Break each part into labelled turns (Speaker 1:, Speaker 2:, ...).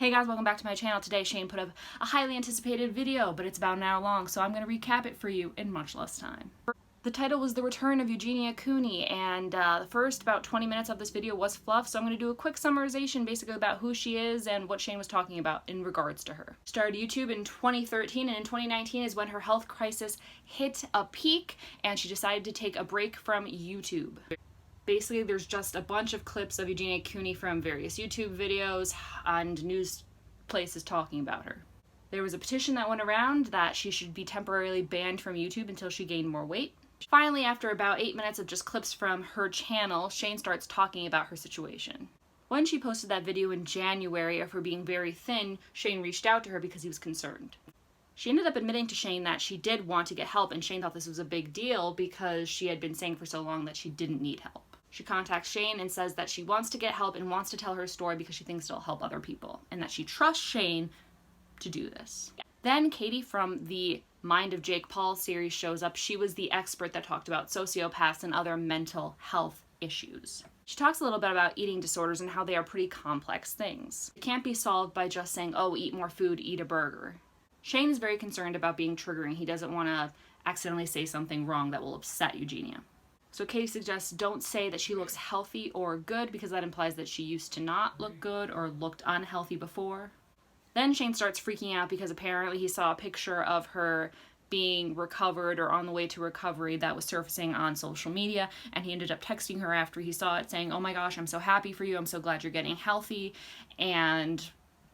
Speaker 1: Hey guys, welcome back to my channel. Today Shane put up a highly anticipated video, but it's about an hour long, so I'm going to recap it for you in much less time. The title was The Return of Eugenia Cooney, and the first about 20 minutes of this video was fluff, so I'm going to do a quick summarization basically about who she is and what Shane was talking about in regards to her. Started YouTube in 2013, and in 2019 is when her health crisis hit a peak, and she decided to take a break from YouTube. Basically, there's just a bunch of clips of Eugenia Cooney from various YouTube videos and news places talking about her. There was a petition that went around that she should be temporarily banned from YouTube until she gained more weight. Finally, after about 8 minutes of just clips from her channel, Shane starts talking about her situation. When she posted that video in January of her being very thin, Shane reached out to her because he was concerned. She ended up admitting to Shane that she did want to get help, and Shane thought this was a big deal because she had been saying for so long that she didn't need help. She contacts Shane and says that she wants to get help and wants to tell her story because she thinks it'll help other people, and that she trusts Shane to do this. Then Katie from the Mind of Jake Paul series shows up. She was the expert that talked about sociopaths and other mental health issues. She talks a little bit about eating disorders and how they are pretty complex things. It can't be solved by just saying, oh, eat more food, eat a burger. Shane is very concerned about being triggering. He doesn't want to accidentally say something wrong that will upset Eugenia. So Katie suggests don't say that she looks healthy or good because that implies that she used to not look good or looked unhealthy before. Then Shane starts freaking out because apparently he saw a picture of her being recovered or on the way to recovery that was surfacing on social media, and he ended up texting her after he saw it saying, oh my gosh, I'm so happy for you, I'm so glad you're getting healthy, and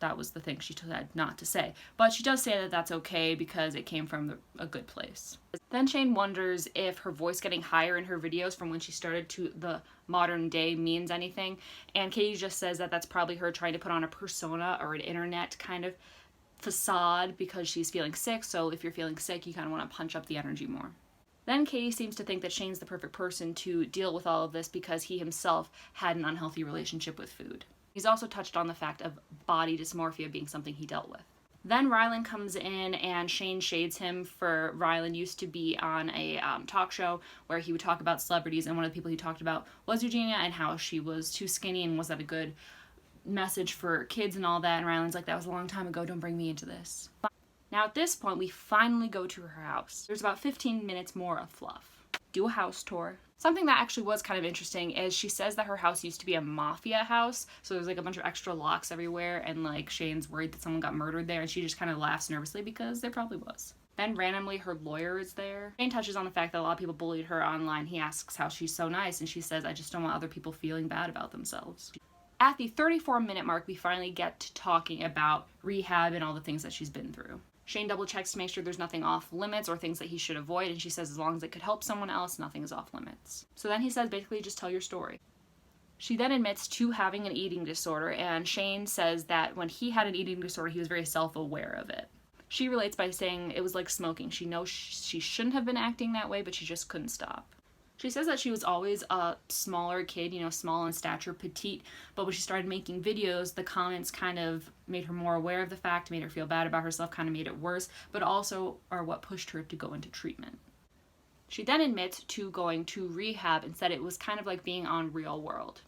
Speaker 1: that was the thing she said not to say. But she does say that that's okay because it came from a good place. Then Shane wonders if her voice getting higher in her videos from when she started to the modern day means anything. And Katie just says that that's probably her trying to put on a persona or an internet kind of facade because she's feeling sick. So if you're feeling sick, you kind of want to punch up the energy more. Then Katie seems to think that Shane's the perfect person to deal with all of this because he himself had an unhealthy relationship with food. He's also touched on the fact of body dysmorphia being something he dealt with. Then Rylan comes in and Shane shades him for Rylan used to be on a talk show where he would talk about celebrities, and one of the people he talked about was Eugenia and how she was too skinny and was that a good message for kids and all that, and Rylan's like, that was a long time ago, don't bring me into this. Now at this point we finally go to her house. There's about 15 minutes more of fluff. Do a house tour. Something that actually was kind of interesting is she says that her house used to be a mafia house, so there's like a bunch of extra locks everywhere, and like Shane's worried that someone got murdered there, and she just kind of laughs nervously because there probably was. Then randomly her lawyer is there. Shane touches on the fact that a lot of people bullied her online. He asks how she's so nice, and she says, I just don't want other people feeling bad about themselves. At the 34-minute mark, we finally get to talking about rehab and all the things that she's been through. Shane double checks to make sure there's nothing off limits or things that he should avoid, and she says as long as it could help someone else, nothing is off limits. So then he says basically just tell your story. She then admits to having an eating disorder, and Shane says that when he had an eating disorder, he was very self-aware of it. She relates by saying it was like smoking. She knows she shouldn't have been acting that way, but she just couldn't stop. She says that she was always a smaller kid, you know, small in stature, petite, but when she started making videos, the comments kind of made her more aware of the fact, made her feel bad about herself, kind of made it worse, but also are what pushed her to go into treatment. She then admits to going to rehab and said it was kind of like being on Real World.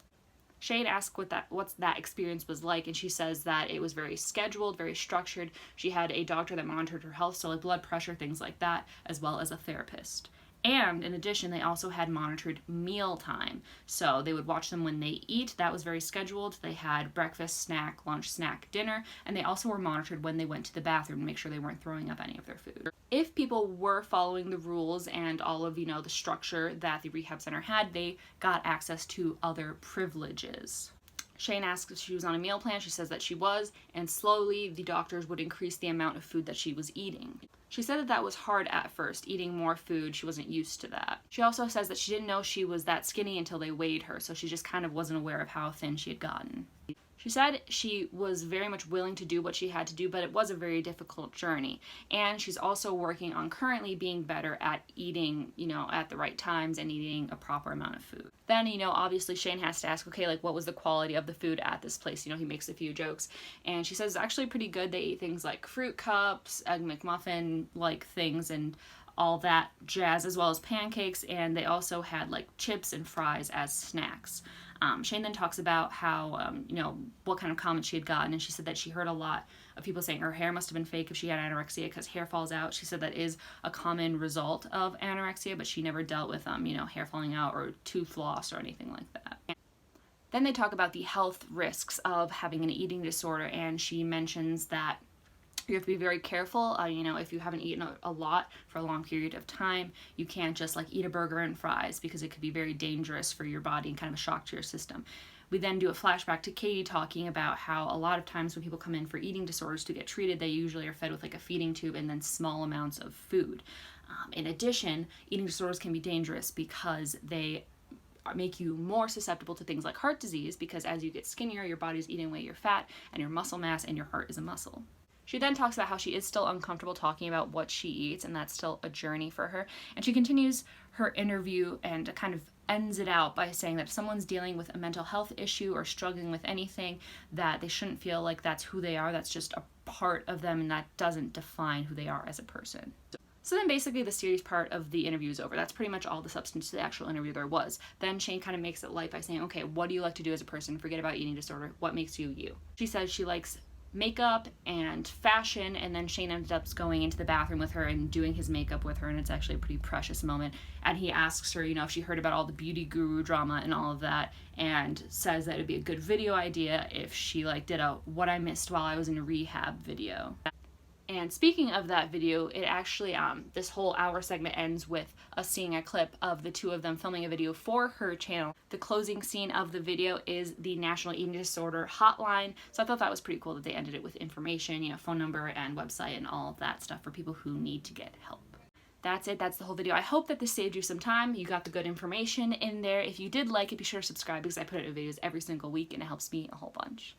Speaker 1: Shane asks what that experience was like, and she says that it was very scheduled, very structured. She had a doctor that monitored her health, so like blood pressure, things like that, as well as a therapist. And in addition, they also had monitored meal time. So they would watch them when they eat. That was very scheduled. They had breakfast, snack, lunch, snack, dinner, and they also were monitored when they went to the bathroom to make sure they weren't throwing up any of their food. If people were following the rules and all of, the structure that the rehab center had, they got access to other privileges. Shane asks if she was on a meal plan. She says that she was, and slowly the doctors would increase the amount of food that she was eating. She said that that was hard at first, eating more food. She wasn't used to that. She also says that she didn't know she was that skinny until they weighed her, so she just kind of wasn't aware of how thin she had gotten. She said she was very much willing to do what she had to do, but it was a very difficult journey. And she's also working on currently being better at eating, at the right times and eating a proper amount of food. Then, obviously Shane has to ask, okay, like what was the quality of the food at this place? He makes a few jokes. And she says it's actually pretty good. They eat things like fruit cups, egg McMuffin-like things, and all that jazz, as well as pancakes, and they also had like chips and fries as snacks. Shane then talks about how, you know, what kind of comments she had gotten, and she said that she heard a lot of people saying her hair must have been fake if she had anorexia because hair falls out. She said that is a common result of anorexia, but she never dealt with, you know, hair falling out or tooth loss or anything like that. Then they talk about the health risks of having an eating disorder, and she mentions that you have to be very careful. You know, if you haven't eaten a lot for a long period of time, you can't just like eat a burger and fries because it could be very dangerous for your body and kind of a shock to your system. We then do a flashback to Katie talking about how a lot of times when people come in for eating disorders to get treated, they usually are fed with like a feeding tube and then small amounts of food. In addition, eating disorders can be dangerous because they make you more susceptible to things like heart disease, because as you get skinnier, your body's eating away your fat and your muscle mass, and your heart is a muscle. She then talks about how she is still uncomfortable talking about what she eats, and that's still a journey for her. And she continues her interview and kind of ends it out by saying that if someone's dealing with a mental health issue or struggling with anything, that they shouldn't feel like that's who they are. That's just a part of them, and that doesn't define who they are as a person. So then basically the serious part of the interview is over. That's pretty much all the substance to the actual interview there was. Then Shane kind of makes it light by saying, okay, what do you like to do as a person? Forget about eating disorder. What makes you you? She says she likes makeup and fashion, and then Shane ends up going into the bathroom with her and doing his makeup with her, and it's actually a pretty precious moment. And he asks her, you know, if she heard about all the beauty guru drama and all of that, and says that it'd be a good video idea if she like did a what I missed while I was in rehab video. And speaking of that video, it actually, this whole hour segment ends with us seeing a clip of the two of them filming a video for her channel. The closing scene of the video is the National Eating Disorder Hotline. So I thought that was pretty cool that they ended it with information, you know, phone number and website and all of that stuff for people who need to get help. That's it. That's the whole video. I hope that this saved you some time. You got the good information in there. If you did like it, be sure to subscribe because I put out videos every single week and it helps me a whole bunch.